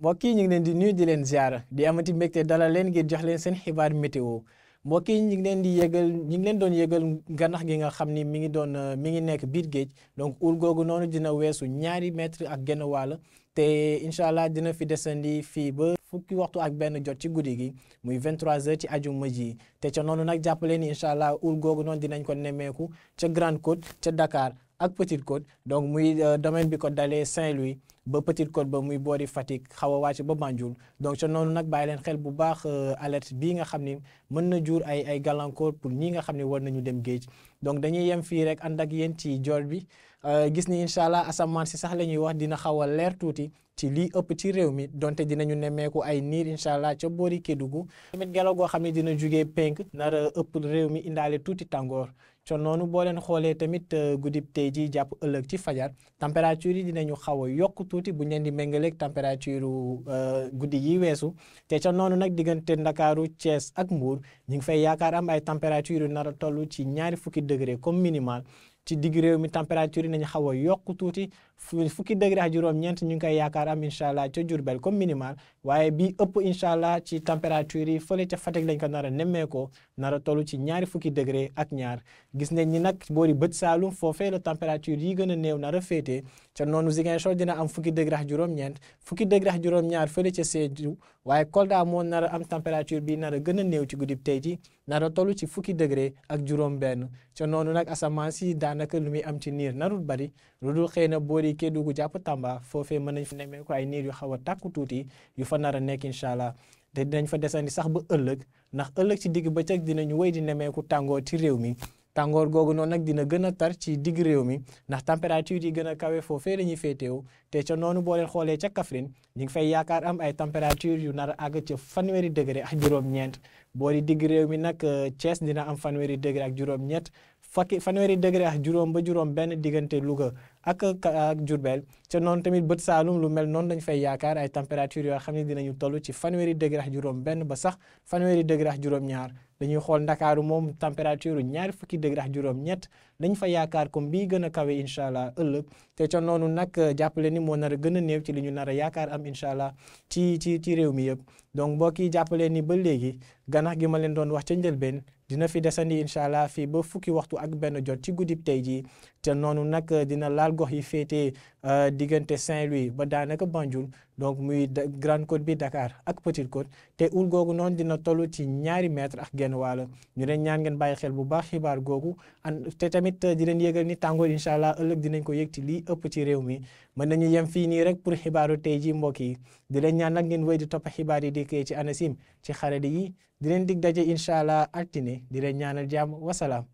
mbokk yi ñu ngi leen di nuyu di leen ziara di amati mbégte dalal leen ngir jox leen seen xibaar météo mbokk yi ñu ngi leen doon yëgal gànnax gi nga xam ni mi ngi nekk biir géej donc ul googu noonu dina weesu 2 mètres ak genn wàll te incha allah dina fi desandi fii ba fukki waxtu ak benn jot ci guddi gi muy 23h ci ajuma ji te ca noonu nag jàppale ni incha allah ul googu noonu dinañ ko nemmeeku ca Grande Côte ca Dakar ak Petite Côte donc muy domaine bi ko dalee Saint-Louis ba Petite Côte ba muy boori Fatick xaw a wàcc ba Banjul donc ca noonu nag bàyyi leen xel bu baax alerte bii nga xam ni mën na jur ay gàllankoor pour ñi nga xam ne war nañu dem géej donc dañuy yem fii rek ànd ak yéen ci joor bi gis ni incha allah asamaan si sax la ñuy wax dina xaw a leer tuuti ci lii ëpp ci réew mi donte dinañu nemmeeku ay niir incha allah ca boori Kédougou tamit ngelaw goo xam ne dina jugee penk nar a ëpp réew mi indaale tuuti tàngoor con noonu boo leen xoolee tamit guddib tey ji jàpp ëllëg ci fajar température yi dinañu xaw a yokk tuuti bu ñu leen di méngaleeg température guddi yi weesu te ca noonu nag diggante Ndakaaru Thiès ak Mbour ñu ngi fay yaakaar am ay température yu nar a toll ci 20 degré comme minimal ci digg réew mi température yi nañu xaw a yokk tuuti fukki degré ak juróom-ñeent ñu ngi koy yaakaar am incha allah ca Diourbel comme minimal waaye bi ëpp incha allah ci température yi fële ca Fatick lañ ko nar a nemmeekoo nar a toll ci 20 degré ak ñaar gis nañ ni nag boori bët Saalum foofee la température yi gën a néew nar a féetee ca noonu Ziguinchor dina am fukki degré ak juróom-ñeent fukki degré ak juróom-ñaar fële ca Sédhiou waaye Kolda moo nar a am température bi nar a gën a néew ci guddib tey ji nar a toll ci fukki degré ak juróom-benn ca noonu nag asamaan si daanaka lu muy am ci niir narul bari lu dul xëy na boori Kédougou jàpp Tamba foofee mën nañ fa nemmee ko ay niir yu xaw a tàkku tuuti yu fa nar a nekk incha allah te dinañ fa desandi sax ba ëllëg ndax ëllëg ci digg bëccëg dinañu wéy di nemmeeku tàngoor ci réew mi tàngoor googu noonu nag dina gën a tar ci digg réew mi ndax température yi gën a kawe foofee la ñuy féetewu te ca noonu boo leen xoolee ca Kaffrine ñu ngi fay yaakaar am ay température yu nar a àgg ca 20 degré ak juróom-ñeent boori digg réew mi nag Thiès dina am 20 degré ak juróom-ñett 20 degré ak juróom ba juróom benn diggante Louga ak Diourbel ca noonu tamit bët Saalum lu mel noonu dañ fay yaakaar ay température yoo xam ne dinañu toll ci 20 degré ak juróom benn ba sax 20 degré ak juróom-ñaar dañuy xool Ndakaaru moom température 20 degré ak juróom-ñett dañ fa yaakaar comme bii gën a kawe incha allah ëllëg te ca noonu nag jàppale ni moo nar a gën a néew ci li ñu nar a yaakaar am incha allah ci réew mi yëpp donc mbokk yi jàppale ni ba léegi gànnax gi ma leen doon wax ca njëlbeen dina fi desandi incha allah fii ba fukki waxtu ak benn jot ci guddib tey jii te noonu nag dina laal gox yi féetee diggante Saint-Louis ba daanaka Banjul donc muy Grande Côte bi Dakar ak Petite Côte te ul googu noonu dina toll ci 2 mètres ak genn wàll ñu leen ñaan ngeen bàyyi xel bu baax xibaar googu te tamit di leen yëgal ni tàngoor incha allah ëllëg dinañ ko yëg ci lii ëpp ci réew mi mën nañu yem fii nii rek pour xibaaru tey ji mbokk yi di leen ñaan nag ngeen wéy di topp xibaar yi dikkee ci ANACIM ci xarale yi di leen dig daje incha allah altine di leen ñaanal jàmm wasalaam